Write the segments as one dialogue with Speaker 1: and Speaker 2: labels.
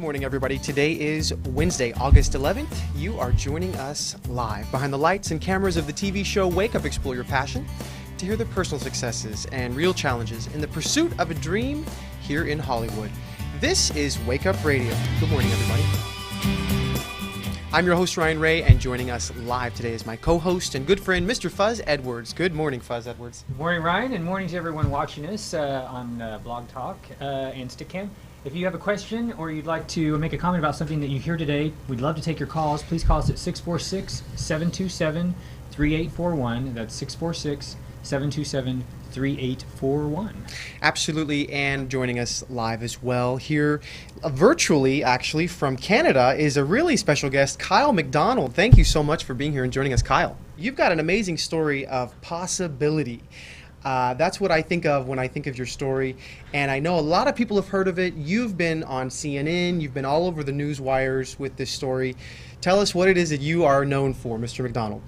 Speaker 1: morning, everybody. Today is Wednesday, August 11th. You are joining us live behind the lights and cameras of the TV show Wake Up, Explore Your Passion to hear the personal successes and real challenges in the pursuit of a dream here in Hollywood. This is Wake Up Radio. Good morning, everybody. I'm your host, Ryan Ray, and joining us live today is my co-host and good friend, Mr. Fuzz Edwards. Good morning, Fuzz Edwards.
Speaker 2: Good morning, Ryan, and morning to everyone watching us on Blog Talk and Stickcam. If you have a question or you'd like to make a comment about something that you hear today, we'd love to take your calls. Please call us at 646-727-3841. That's 646-727-3841.
Speaker 1: Absolutely, and joining us live as well here virtually, actually, from Canada is a really special guest, Kyle MacDonald. Thank you so much for being here and joining us, Kyle. You've got an amazing story of possibility. That's what I think of when I think of your story, and I know a lot of people have heard of it. You've been on CNN, you've been all over the news wires with this story. Tell us what it is that you are known for, Mr. MacDonald.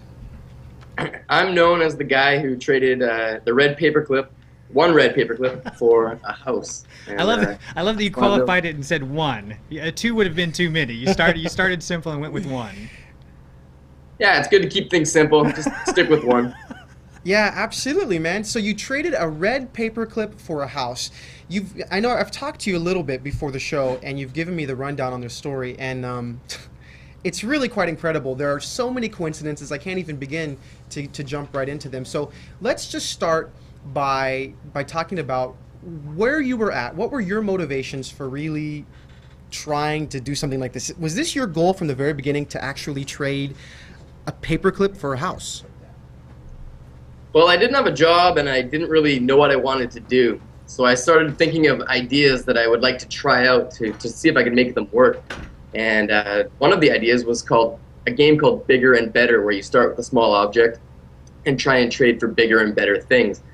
Speaker 3: I'm known as the guy who traded the red paperclip, one red paperclip, for a house. And,
Speaker 2: I love that you qualified it and said one. Two would have been too many. You started simple and went with one.
Speaker 3: Yeah, it's good to keep things simple. Just stick with one.
Speaker 1: Yeah, absolutely, man. So you traded a red paperclip for a house. I know I've talked to you a little bit before the show, and you've given me the rundown on their story, and it's really quite incredible. There are so many coincidences, I can't even begin to jump right into them. So let's just start by talking about where you were at. What were your motivations for really trying to do something like this? Was this your goal from the very beginning to actually trade a paperclip for a house?
Speaker 3: Well, I didn't have a job, and I didn't really know what I wanted to do. So I started thinking of ideas that I would like to try out to see if I could make them work. And one of the ideas was a game called Bigger and Better, where you start with a small object and try and trade for bigger and better things.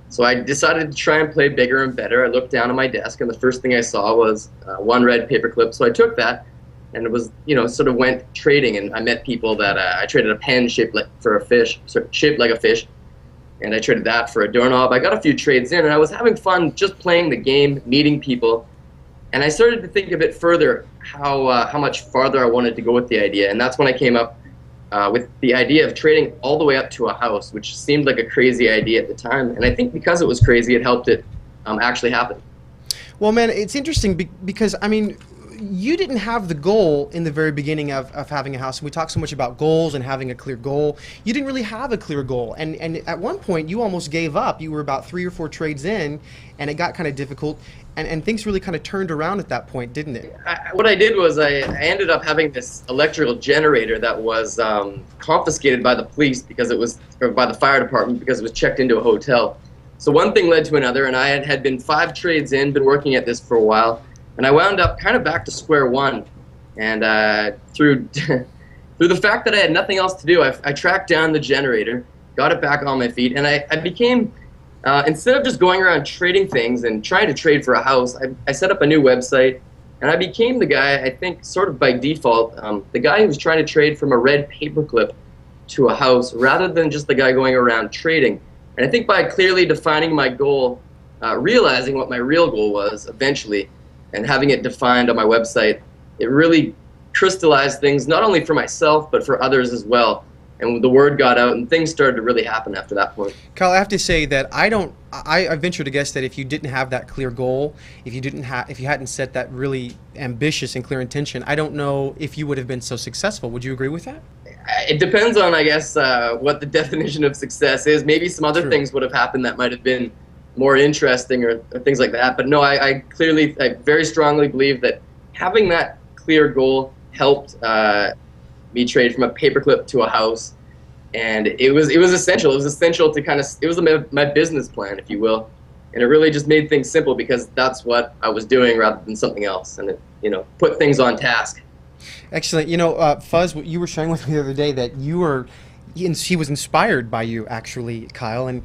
Speaker 3: So I decided to try and play Bigger and Better. I looked down at my desk, and the first thing I saw was one red paperclip. So I took that, and it was, sort of went trading. And I met people that I traded a pen shaped like a fish, and I traded that for a doorknob. I got a few trades in, and I was having fun just playing the game, meeting people. And I started to think a bit further how much farther I wanted to go with the idea. And that's when I came up with the idea of trading all the way up to a house, which seemed like a crazy idea at the time. And I think because it was crazy, it helped it actually happen.
Speaker 1: Well, man, it's interesting because, I mean, you didn't have the goal in the very beginning of having a house. And we talk so much about goals and having a clear goal. You didn't really have a clear goal. And at one point, you almost gave up. You were about 3 or 4 trades in, and it got kind of difficult. And things really kind of turned around at that point, didn't it?
Speaker 3: What I did was I ended up having this electrical generator that was confiscated by the police or by the fire department because it was checked into a hotel. So one thing led to another, and I had been 5 trades in, been working at this for a while. And I wound up kind of back to square one, and through the fact that I had nothing else to do, I tracked down the generator, got it back on my feet, and I became, instead of just going around trading things and trying to trade for a house, I set up a new website, and I became the guy, I think sort of by default, the guy who was trying to trade from a red paperclip to a house rather than just the guy going around trading. And I think by clearly defining my goal, realizing what my real goal was eventually, and having it defined on my website, it really crystallized things not only for myself but for others as well. And the word got out, and things started to really happen after that point.
Speaker 1: Kyle, I have to say that I venture to guess that if you didn't have that clear goal, if you hadn't set that really ambitious and clear intention, I don't know if you would have been so successful. Would you agree with that?
Speaker 3: It depends on, I guess, what the definition of success is. Maybe some other things would have happened that might have been more interesting or things like that. But no, I very strongly believe that having that clear goal helped me trade from a paperclip to a house, and it was essential. It was essential to it was my business plan, if you will, and it really just made things simple because that's what I was doing rather than something else, and it put things on task.
Speaker 1: Excellent. Fuzz, you were sharing with me the other day that he was inspired by you, actually, Kyle, and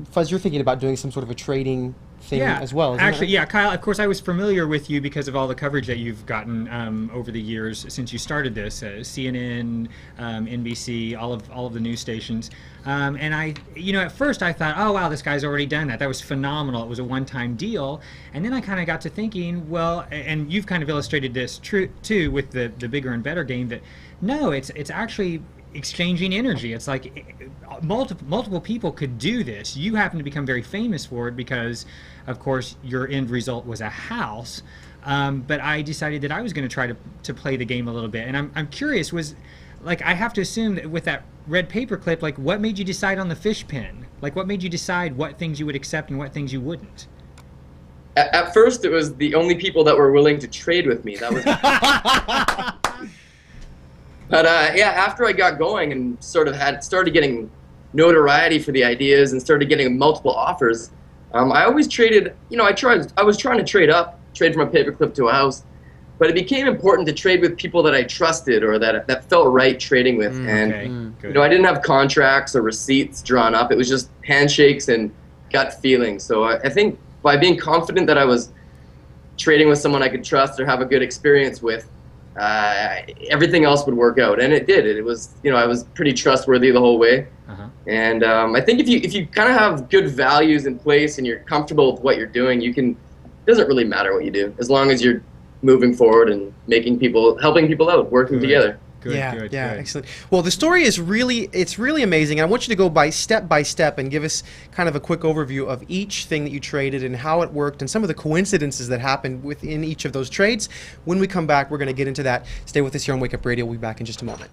Speaker 1: Fuzz, you're thinking about doing some sort of a trading thing as well. Isn't
Speaker 2: Actually,
Speaker 1: that right?
Speaker 2: yeah, Kyle, of course I was familiar with you because of all the coverage that you've gotten over the years since you started this, CNN, NBC, all of the news stations. And I, at first I thought, oh wow, this guy's already done that. That was phenomenal. It was a one-time deal. And then I kind of got to thinking, well, and you've kind of illustrated this too with the bigger and better game, that no, it's actually exchanging energy. It's like multiple people could do this. You happen to become very famous for it because, of course, your end result was a house. But I decided that I was going to try to play the game a little bit. And I'm curious, like, I have to assume that with that red paperclip, like, what made you decide on the fish pen? Like, what made you decide what things you would accept and what things you wouldn't?
Speaker 3: At first, it was the only people that were willing to trade with me. That was. But yeah, after I got going and started getting notoriety for the ideas and started getting multiple offers, I always traded. I was trying to trade from a paperclip to a house, but it became important to trade with people that I trusted or that felt right trading with. And I didn't have contracts or receipts drawn up. It was just handshakes and gut feeling. So I think by being confident that I was trading with someone I could trust or have a good experience with, everything else would work out, and it did. It was, I was pretty trustworthy the whole way. And I think if you kind of have good values in place and you're comfortable with what you're doing, it doesn't really matter what you do as long as you're moving forward and helping people out, working together.
Speaker 2: Good,
Speaker 1: excellent. Well, the story is it's really amazing. I want you to go by step and give us kind of a quick overview of each thing that you traded and how it worked and some of the coincidences that happened within each of those trades. When we come back, we're going to get into that. Stay with us here on Wake Up Radio. We'll be back in just a moment.